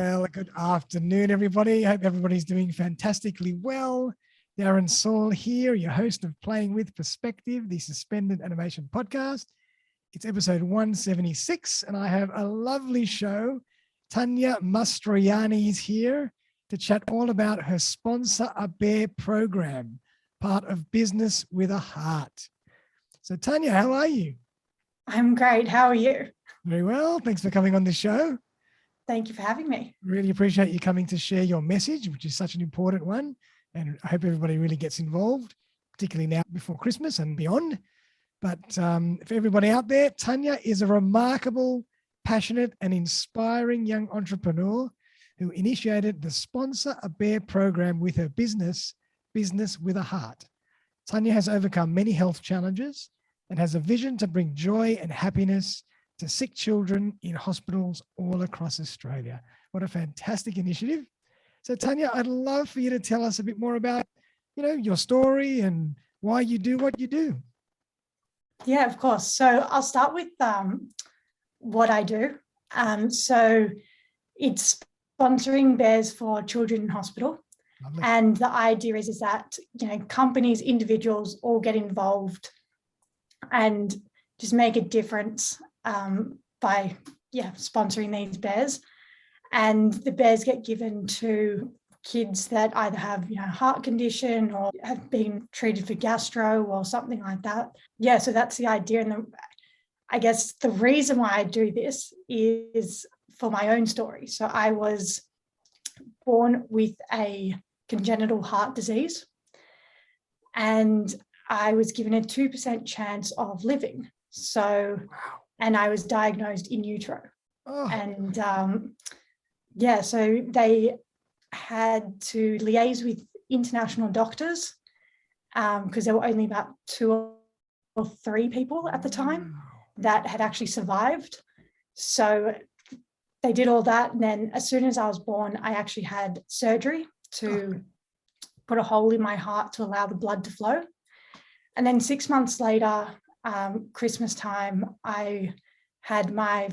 Well, good afternoon, everybody. Hope everybody's doing fantastically well. Darren Saul here, your host of Playing with Perspective, the Suspended Animation Podcast. It's episode 176, and I have a lovely show. Tania Mastroianni is here to chat all about her Sponsor a Bear program, part of Business with a Heart. So, Tania, how are you? I'm great. How are you? Very well. Thanks for coming on the show. Thank you for having me. Really appreciate you coming to share your message, which is such an important one. And I hope everybody really gets involved, particularly now before Christmas and beyond. But for everybody out there, Tania is a remarkable, passionate and inspiring young entrepreneur who initiated the Sponsor a Bear program with her business with a Heart. Tania has overcome many health challenges and has a vision to bring joy and happiness to sick children in hospitals all across Australia. What a fantastic initiative. So Tania, I'd love for you to tell us a bit more about, your story and why you do what you do. Yeah, of course. So I'll start with what I do. So it's sponsoring bears for children in hospital. Lovely. And the idea is that, companies, individuals all get involved and just make a difference by sponsoring these bears. And the bears get given to kids that either have heart condition or have been treated for gastro or something like that. Yeah, so that's the idea. And I guess the reason why I do this is for my own story. So I was born with a congenital heart disease, and I was given a 2% chance of living. So, and I was diagnosed in utero. And so they had to liaise with international doctors because there were only about 2 or 3 people at the time that had actually survived. So they did all that. And then as soon as I was born, I actually had surgery to put a hole in my heart to allow the blood to flow. And then 6 months later, Christmas time, I had my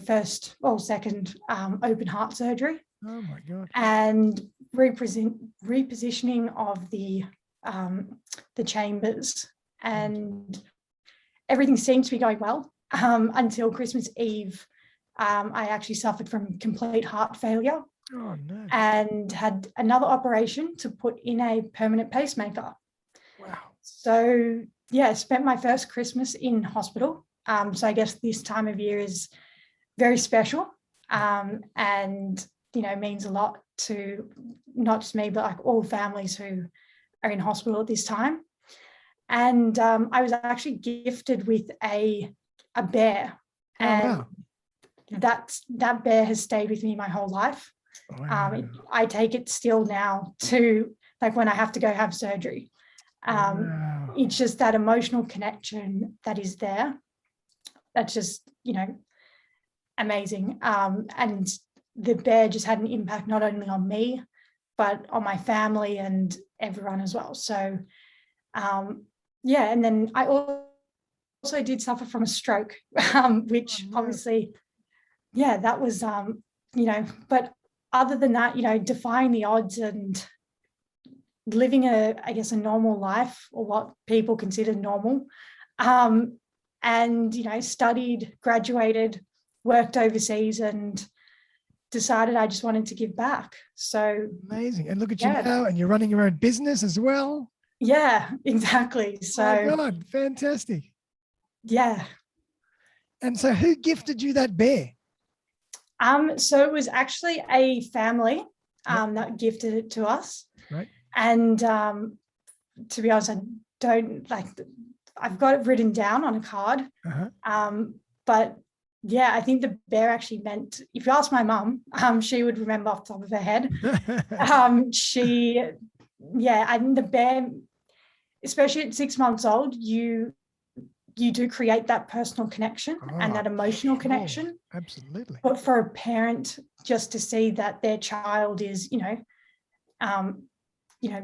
second open heart surgery. Oh my God. And repositioning of the chambers, and everything seemed to be going well until Christmas Eve. I actually suffered from complete heart failure. Oh no. And had another operation to put in a permanent pacemaker. Wow. So I spent my first Christmas in hospital. So I guess this time of year is very special, and means a lot to not just me, but like all families who are in hospital at this time. And I was actually gifted with a bear, and that bear has stayed with me my whole life. Wow. I take it still now to when I have to go have surgery. It's just that emotional connection that is there. That's just, amazing. And the bear just had an impact not only on me, but on my family and everyone as well. So, and then I also did suffer from a stroke, which obviously, that was, but other than that, defying the odds and living a normal life, or what people consider normal, and studied, graduated, worked overseas, and decided I just wanted to give back. So amazing. And look at you now, and you're running your own business as well. Yeah, exactly. So oh my God, fantastic. Yeah. And so who gifted you that bear? So it was actually a family that gifted it to us. Right. And to be honest, I don't I've got it written down on a card. But I think the bear actually meant, if you ask my mum, she would remember off the top of her head. I think the bear, especially at 6 months old, you do create that personal connection and that emotional connection. Absolutely. But for a parent, just to see that their child is,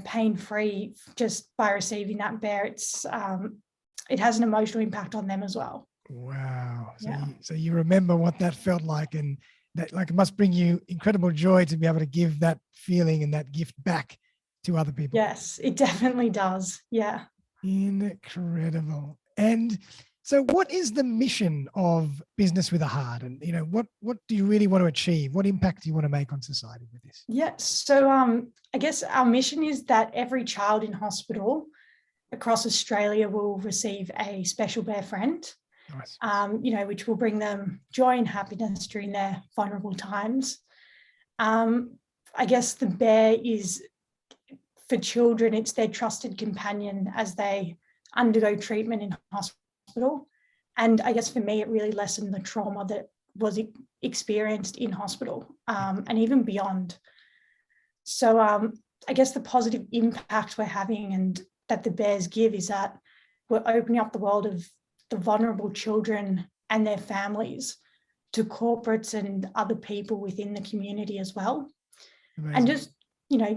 pain-free just by receiving that bear, it has an emotional impact on them as well. Wow. So you remember what that felt like, and that like it must bring you incredible joy to be able to give that feeling and that gift back to other people. Yes, it definitely does. Yeah. Incredible. And so what is the mission of Business with a Heart? And, what do you really want to achieve? What impact do you want to make on society with this? Yeah. So I guess our mission is that every child in hospital across Australia will receive a special bear friend, Nice. which will bring them joy and happiness during their vulnerable times. I guess the bear is, for children, it's their trusted companion as they undergo treatment in hospital. And I guess for me, it really lessened the trauma that was experienced in hospital and even beyond. So I guess the positive impact we're having and that the bears give is that we're opening up the world of the vulnerable children and their families to corporates and other people within the community as well. Amazing. And just,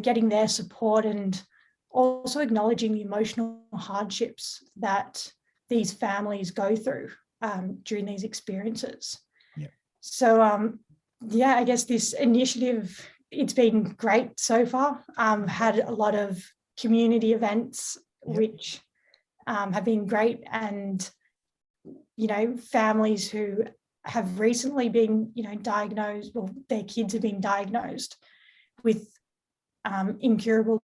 getting their support and also acknowledging the emotional hardships that these families go through during these experiences. Yeah. So, I guess this initiative, it's been great so far. Had a lot of community events, which have been great. And, families who have recently been, diagnosed, or their kids have been diagnosed with incurable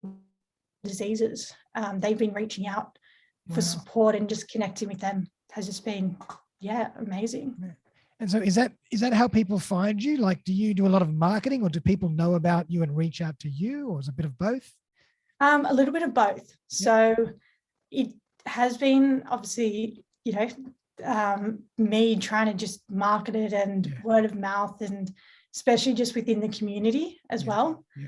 diseases. They've been reaching out for support, and just connecting with them has just been, amazing. Yeah. And so is that how people find you? Like, do you do a lot of marketing, or do people know about you and reach out to you, or is it a bit of both? A little bit of both. So it has been obviously, me trying to just market it and word of mouth, and especially just within the community as well. Yeah.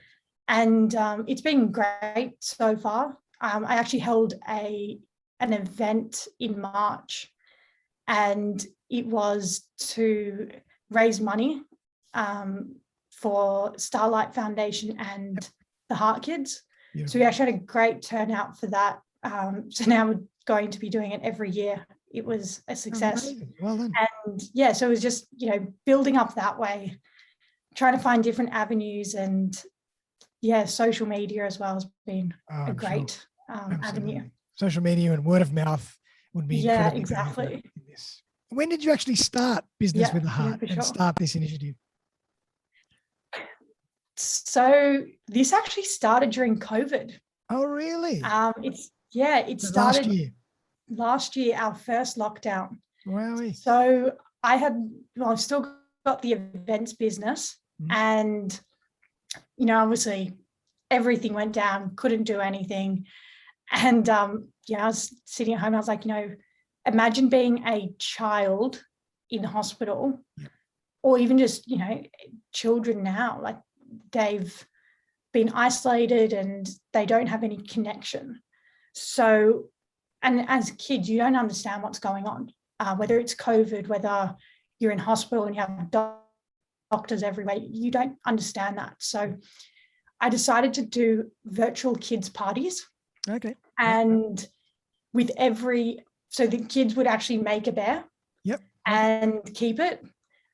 And it's been great so far. I actually held an event in March, and it was to raise money for Starlight Foundation and the Heart Kids. Yeah. So we actually had a great turnout for that. So now we're going to be doing it every year. It was a success. Amazing. Well done. And so it was just, building up that way, trying to find different avenues, and social media as well has been a great avenue. Social media and word of mouth would be incredibly exactly. in this. When did you actually start Business with a Heart and start this initiative? So this actually started during COVID. Oh, really? It started last year, our first lockdown. Wow. So I've still got the events business, and obviously everything went down, couldn't do anything. And I was sitting at home, and I was like, imagine being a child in hospital, or even just, children now, like they've been isolated and they don't have any connection. So, and as kids, you don't understand what's going on, whether it's COVID, whether you're in hospital and you have doctors everywhere, you don't understand that. So I decided to do virtual kids parties. Okay. And so the kids would actually make a bear and keep it.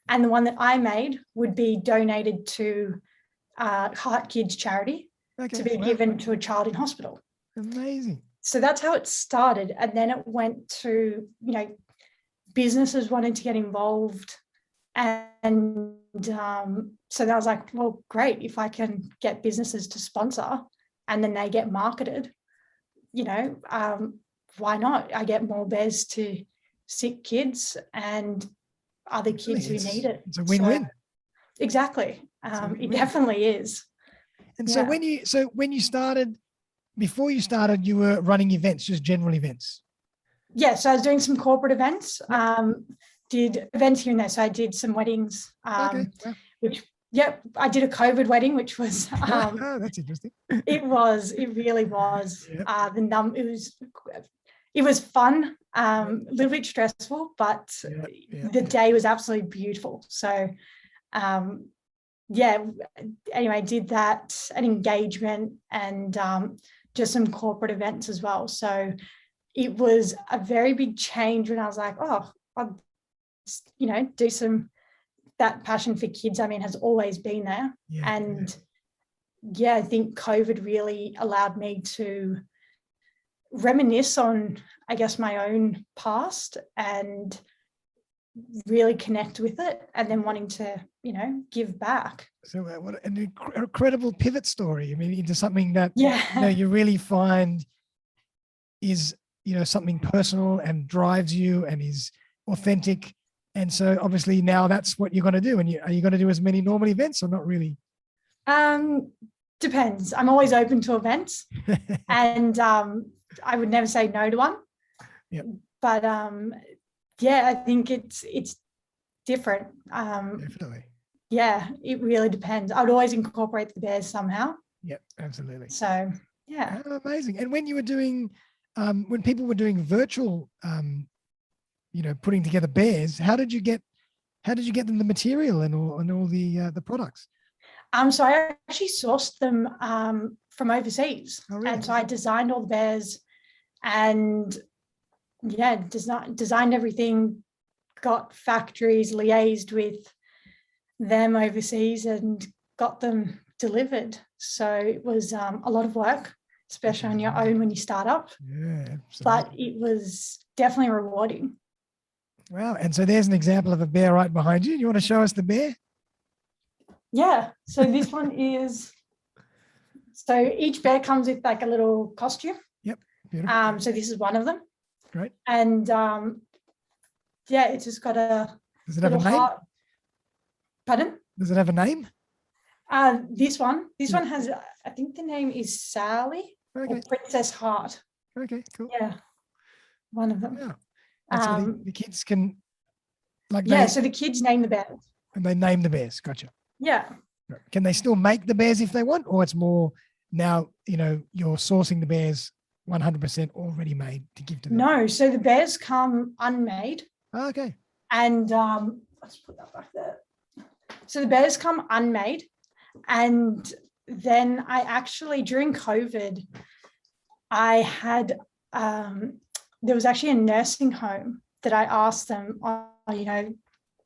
And the one that I made would be donated to Heart Kids charity to be given to a child in hospital. Amazing. So that's how it started. And then it went to, businesses wanted to get involved. And so I was like, well, great, if I can get businesses to sponsor and then they get marketed, why not? I get more bears to sick kids and other kids who need it. It's a win-win. So, exactly. It definitely is. And so when you started, before you started, you were running events, just general events. Yeah, so I was doing some corporate events, did events here and there. So I did some weddings, which, I did a COVID wedding, which was that's interesting. It really was. It was fun, a little bit stressful, but the day was absolutely beautiful. So anyway, I did that, an engagement, and just some corporate events as well. So it was a very big change when I was like, I'll do some that passion for kids, I mean, has always been there. And I think COVID really allowed me to reminisce on, I guess, my own past and really connect with it, and then wanting to, give back. So what an incredible pivot story. I mean, into something that Yeah. you really find is, something personal and drives you and is authentic. And so obviously now that's what you're going to do. And are you going to do as many normal events or not really? Depends. I'm always open to events, and I would never say no to one. Yep. But I think it's different. Definitely. Yeah, it really depends. I'd always incorporate the bears somehow. Yep, absolutely. So yeah. Oh, amazing. And when you were doing, when people were doing virtual, putting together bears, how did you get them the material and all the products? So I actually sourced them from overseas. Oh, really? And so I designed all the bears and designed everything, got factories, liaised with them overseas and got them delivered. So it was a lot of work, especially on your own when you start up. Yeah, absolutely. But it was definitely rewarding. Wow. And so there's an example of a bear right behind you. You want to show us the bear? Yeah. So this one is, so each bear comes with like a little costume. Yep. Beautiful. So this is one of them. Great. And it's just got a Does it have a name? heart. Pardon? Does it have a name? This one has, I think the name is Sally or Princess Heart. Okay, cool. Yeah, one of them. Wow. And so the kids can so the kids name the bears. And they name the bears. Gotcha. Yeah. Can they still make the bears if they want, or it's more now, you're sourcing the bears 100% already made to give to them? No, so the bears come unmade. Oh, okay. And let's put that back there. So the bears come unmade. And then I actually, during COVID, I had, there was actually a nursing home that I asked them,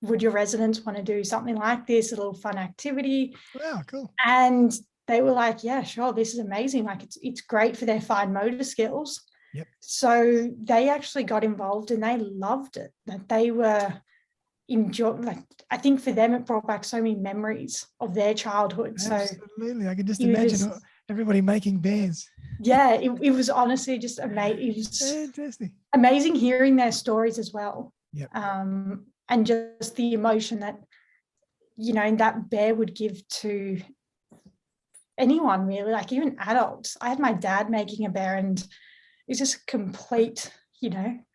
would your residents want to do something like this, a little fun activity? Wow, cool. And they were like, yeah, sure, this is amazing. Like it's great for their fine motor skills. Yep. So they actually got involved and they loved it. That they were enjoying, like, I think for them it brought back so many memories of their childhood. Absolutely. So I can just imagine everybody making bears. Yeah, it was honestly just amazing. It was fantastic. Amazing hearing their stories as well. Yep. And just the emotion that, that bear would give to anyone really, like even adults. I had my dad making a bear and it's just complete,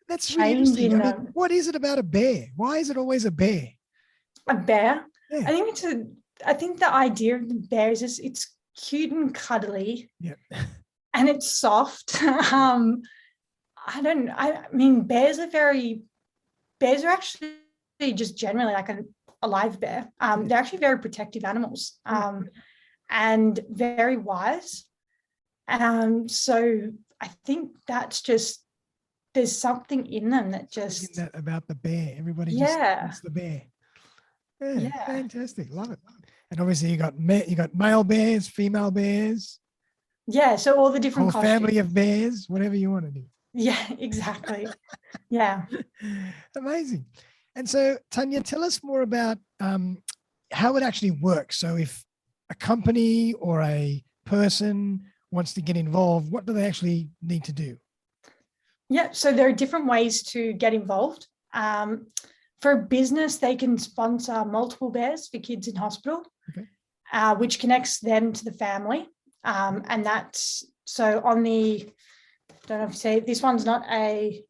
That's really interesting. What is it about a bear? Why is it always a bear? A bear? Yeah. I think the idea of the bear is just, it's cute and cuddly. Yeah. And it's soft. I mean, bears are actually just generally like a live bear. They're actually very protective animals, and very wise. So I think that's just, there's something in them that just that about the bear. Everybody just wants the bear. Yeah, fantastic. Love it. And obviously you got male bears, female bears. Yeah, so all the different whole family of bears, whatever you want to do. Yeah, exactly. Yeah. Amazing. And so, Tania, tell us more about how it actually works. So if a company or a person wants to get involved, what do they actually need to do? Yeah, so there are different ways to get involved. For a business, they can sponsor multiple bears for kids in hospital, which connects them to the family. And that's, so on the, don't know if you say, this one's not a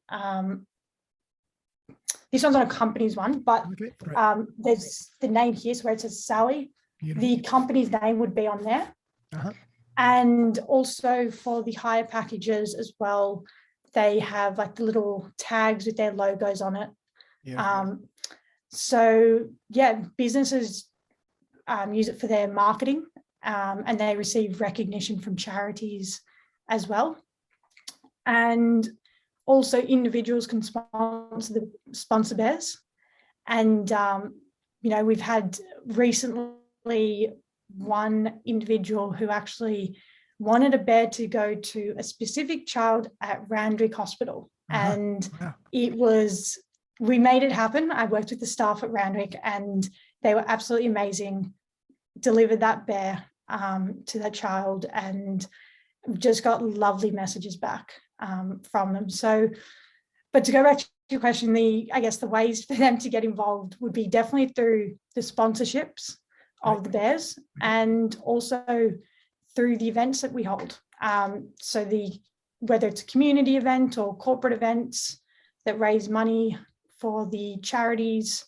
company's one, but there's the name here, so where it says Sally. Beautiful. The company's name would be on there. And also for the hire packages as well, they have like the little tags with their logos on it. So yeah, businesses use it for their marketing, and they receive recognition from charities as well. And also individuals can sponsor bears. And we've had recently one individual who actually wanted a bear to go to a specific child at Randwick Hospital. And we made it happen. I worked with the staff at Randwick and they were absolutely amazing, delivered that bear to that child, and just got lovely messages back from them. So, but to go back to your question, I guess the ways for them to get involved would be definitely through the sponsorships of the bears, and also through the events that we hold. So whether it's a community event or corporate events that raise money for the charities,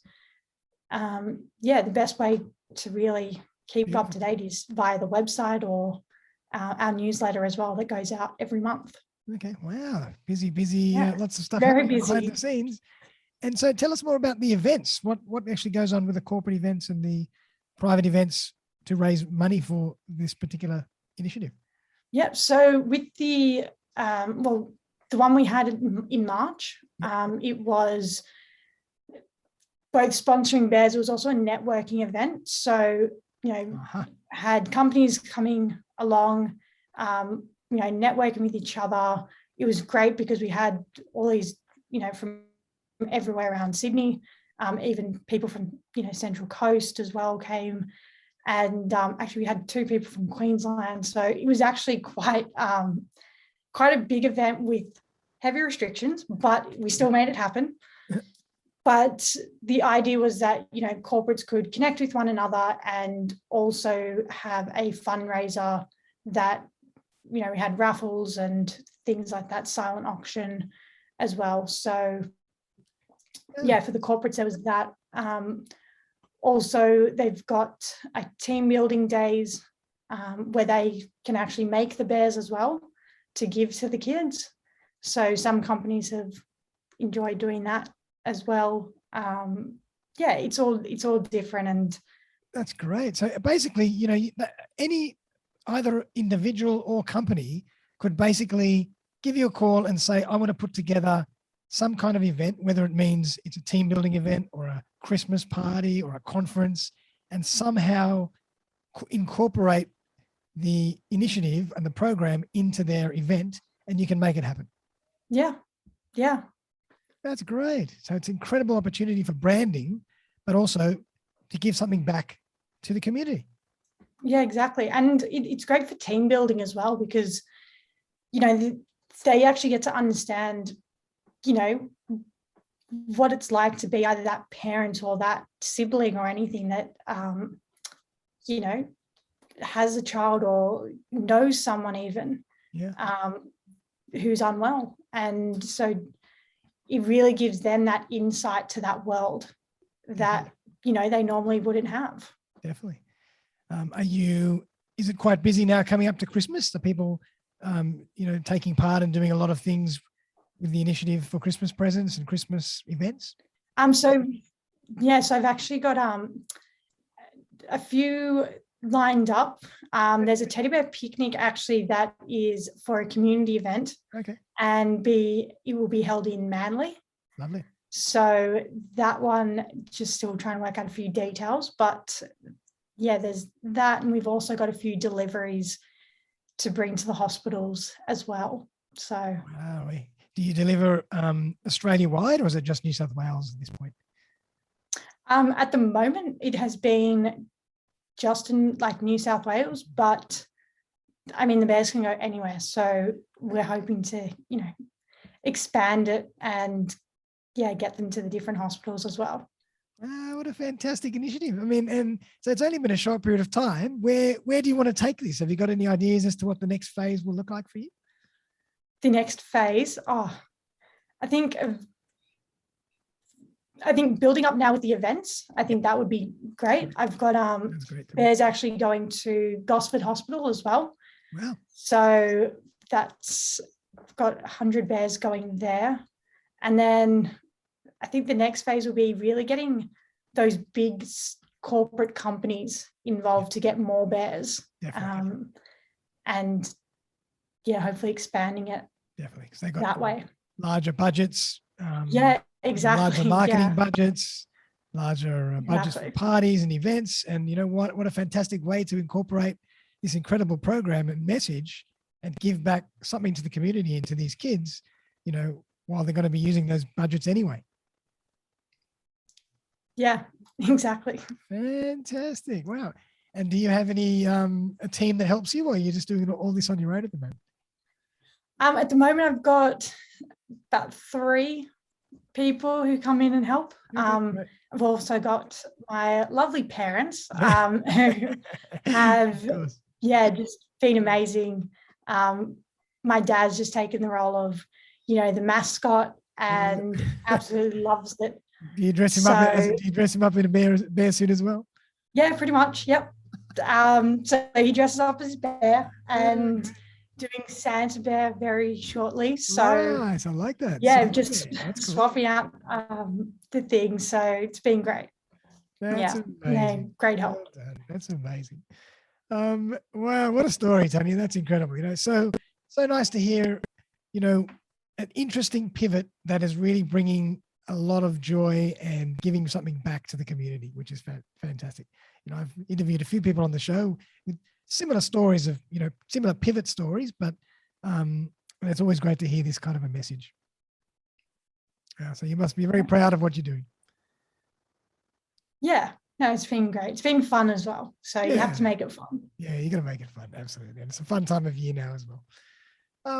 the best way to really keep up to date is via the website or our newsletter as well that goes out every month. Okay, wow, busy, lots of stuff very busy behind busy the scenes. And so tell us more about the events. What actually goes on with the corporate events and the private events to raise money for this particular initiative? Yep. So with the the one we had in March, it was both sponsoring bears. It was also a networking event. So had companies coming along, networking with each other. It was great because we had all these, from everywhere around Sydney, even people from, Central Coast as well came. And actually we had 2 people from Queensland. So it was actually quite a big event with heavy restrictions, but we still made it happen. But the idea was that, corporates could connect with one another and also have a fundraiser that, we had raffles and things like that, silent auction as well. So for the corporates, there was that. Also, they've got team building days where they can actually make the bears as well to give to the kids. So some companies have enjoyed doing that as well. It's all different, and that's great. So basically, any either individual or company could basically give you a call and say, I want to put together some kind of event, whether it means it's a team building event or a Christmas party or a conference, and somehow incorporate the initiative and the program into their event, and you can make it happen. Yeah. That's great. So it's an incredible opportunity for branding, but also to give something back to the community. Yeah, exactly. And it's great for team building as well, because, they actually get to understand, what it's like to be either that parent or that sibling or anything that, has a child or knows someone even who's unwell. And so it really gives them that insight to that world that, they normally wouldn't have. Definitely. Is it quite busy now coming up to Christmas? Are people, taking part and doing a lot of things with the initiative for Christmas presents and Christmas events? So I've actually got a few lined up. There's a teddy bear picnic actually that is for a community event. Okay. And it will be held in Manly. Lovely. So that one, just still trying to work out a few details, but there's that. And we've also got a few deliveries to bring to the hospitals as well. So wow. Do you deliver Australia-wide, or is it just New South Wales at this point? At the moment, it has been just in New South Wales, but the bears can go anywhere. So we're hoping to, expand it and get them to the different hospitals as well. What a fantastic initiative. And so it's only been a short period of time. Where do you want to take this? Have you got any ideas as to what the next phase will look like for you? The next phase, I think building up now with the events, I think that would be great. I've got bears actually going to Gosford Hospital as well. Wow. So I've got 100 bears going there. And then I think the next phase will be really getting those big corporate companies involved to get more bears. Definitely. And hopefully expanding it. Definitely. Because they got that way. Larger budgets. Exactly. Larger marketing budgets, larger budgets for Exactly. parties and events. And you know what a fantastic way to incorporate this incredible program and message and give back something to the community and to these kids, you know, while they're going to be using those budgets anyway. Yeah, exactly. Fantastic. Wow. And do you have any a team that helps you, or are you just doing all this on your own at the moment? At the moment, I've got about 3 people who come in and help. Right. I've also got my lovely parents who have, just been amazing. My dad's just taken the role of, you know, the mascot and absolutely loves it. Do you dress him up? Do you dress him up in a bear suit as well? Yeah, pretty much. Yep. So he dresses up as bear and doing Santa Bear very shortly. So nice, I like that. Yeah, Santa just Bear. That's cool. swapping out the things. So it's been great. That's amazing. Great help. Well done. That's amazing. Wow, what a story, Tania. That's incredible. You know, so nice to hear, you know, an interesting pivot that is really bringing a lot of joy and giving something back to the community, which is fantastic. You know, I've interviewed a few people on the show with similar stories of, you know, similar pivot stories, but it's always great to hear this kind of a message. So you must be very proud of what you're doing. Yeah. No, it's been great. It's been fun as well. So you have to make it fun. Yeah, you got to make it fun. Absolutely. And it's a fun time of year now as well.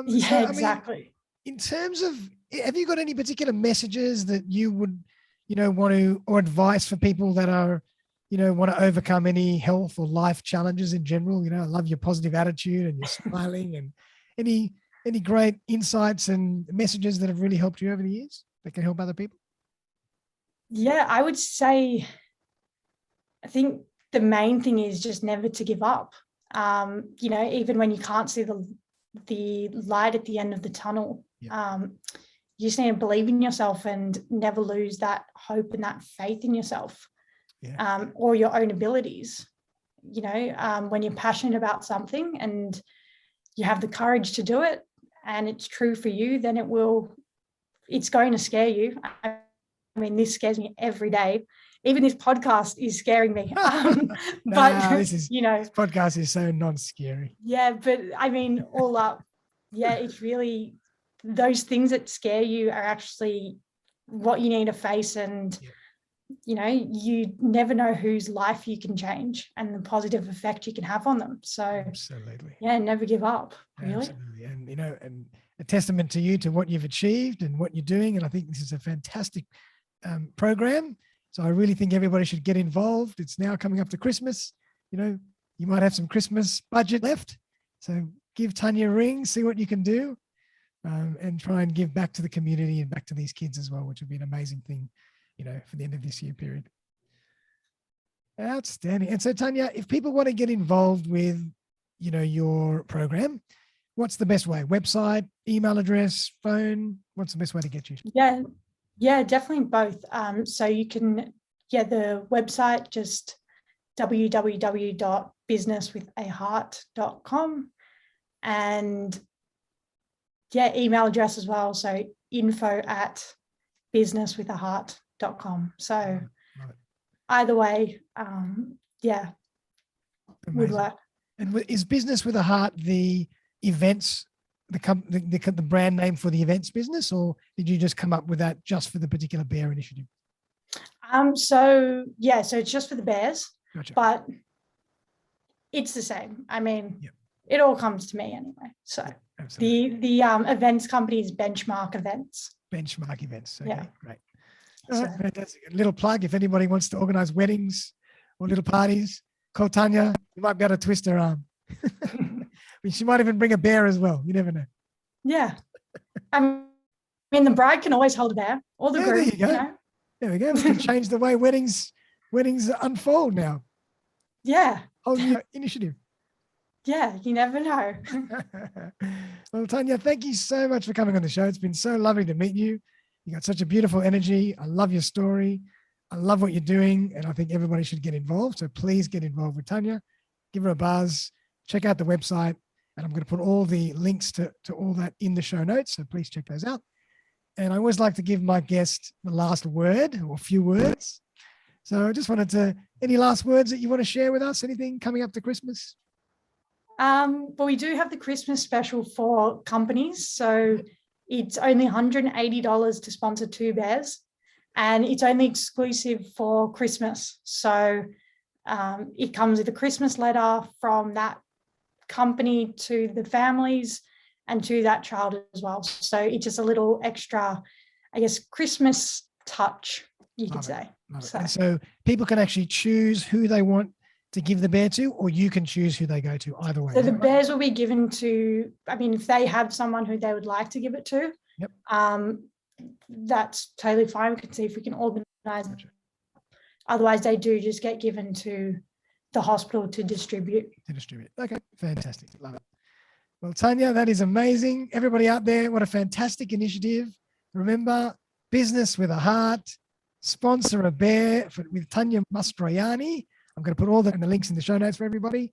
Exactly. I mean, in terms of, have you got any particular messages that you would, you know, want to, or advice for people that are, you know, want to overcome any health or life challenges in general? You know, I love your positive attitude and your smiling, and any great insights and messages that have really helped you over the years that can help other people? Yeah, I would say, I think the main thing is just never to give up. You know, even when you can't see the light at the end of the tunnel, you just need to believe in yourself and never lose that hope and that faith in yourself, or your own abilities. You know, when you're passionate about something and you have the courage to do it and it's true for you, then it's going to scare you. I mean, this scares me every day. Even this podcast is scaring me. But this podcast is so non-scary. Yeah, but I mean, all up, it's really, those things that scare you are actually what you need to face. And, you know, you never know whose life you can change and the positive effect you can have on them. So absolutely. Yeah, never give up, really. Absolutely. And, you know, and a testament to you, to what you've achieved and what you're doing. And I think this is a fantastic program. So I really think everybody should get involved. It's now coming up to Christmas. You know, you might have some Christmas budget left. So give Tania a ring, see what you can do, and try and give back to the community and back to these kids as well, which would be an amazing thing, you know, for the end of this year period. Outstanding. And so, Tania, if people want to get involved with, you know, your program, what's the best way? Website, email address, phone? What's the best way to get you? Yeah, definitely both. So you can, the website, just www.businesswithaheart.com, and email address as well. So info@businesswithaheart.com. So either way, would work. And is Business with a Heart the events, the brand name for the events business, or did you just come up with that just for the particular bear initiative? So it's just for the bears. Gotcha. But it's the same. I mean, it all comes to me anyway. So the events company is Benchmark Events. Benchmark Events. Okay, great. Fantastic. A little plug: if anybody wants to organize weddings or little parties, call Tania. You might be able to twist her arm. She might even bring a bear as well. You never know. Yeah. I mean, the bride can always hold a bear, or the groom. There you go. You know? There we go. We can change the way weddings unfold now. Yeah. Whole new initiative. Yeah, you never know. Well, Tania, thank you so much for coming on the show. It's been so lovely to meet you. You got such a beautiful energy. I love your story. I love what you're doing, and I think everybody should get involved. So please get involved with Tania. Give her a buzz. Check out the website, and I'm going to put all the links to all that in the show notes. So please check those out. And I always like to give my guest the last word or a few words. So I just wanted to, any last words that you want to share with us? Anything coming up to Christmas? Well, we do have the Christmas special for companies. So it's only $180 to sponsor 2 bears, and it's only exclusive for Christmas. So it comes with a Christmas letter from that company to the families and to that child as well. So it's just a little extra, I guess, Christmas touch, you could say. And so people can actually choose who they want to give the bear to, or you can choose who they go to, either way. So the bears will be given to, I mean, if they have someone who they would like to give it to, that's totally fine. We can see if we can organize it. Otherwise, they do just get given to the hospital to distribute. Okay, fantastic. Love it. Well, Tania, that is amazing. Everybody out there, what a fantastic initiative. Remember, business with a heart. Sponsor a bear with Tania Mastroianni. I'm going to put all the links in the show notes for everybody.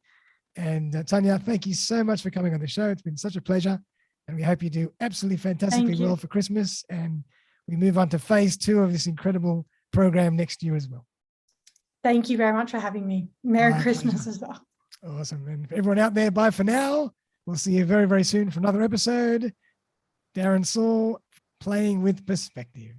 And Tania, thank you so much for coming on the show. It's been such a pleasure. And we hope you do absolutely fantastically well for Christmas. And we move on to phase 2 of this incredible program next year as well. Thank you very much for having me. Merry Christmas as well. Awesome. And for everyone out there, bye for now. We'll see you very, very soon for another episode. Darren Saul, Playing with Perspective.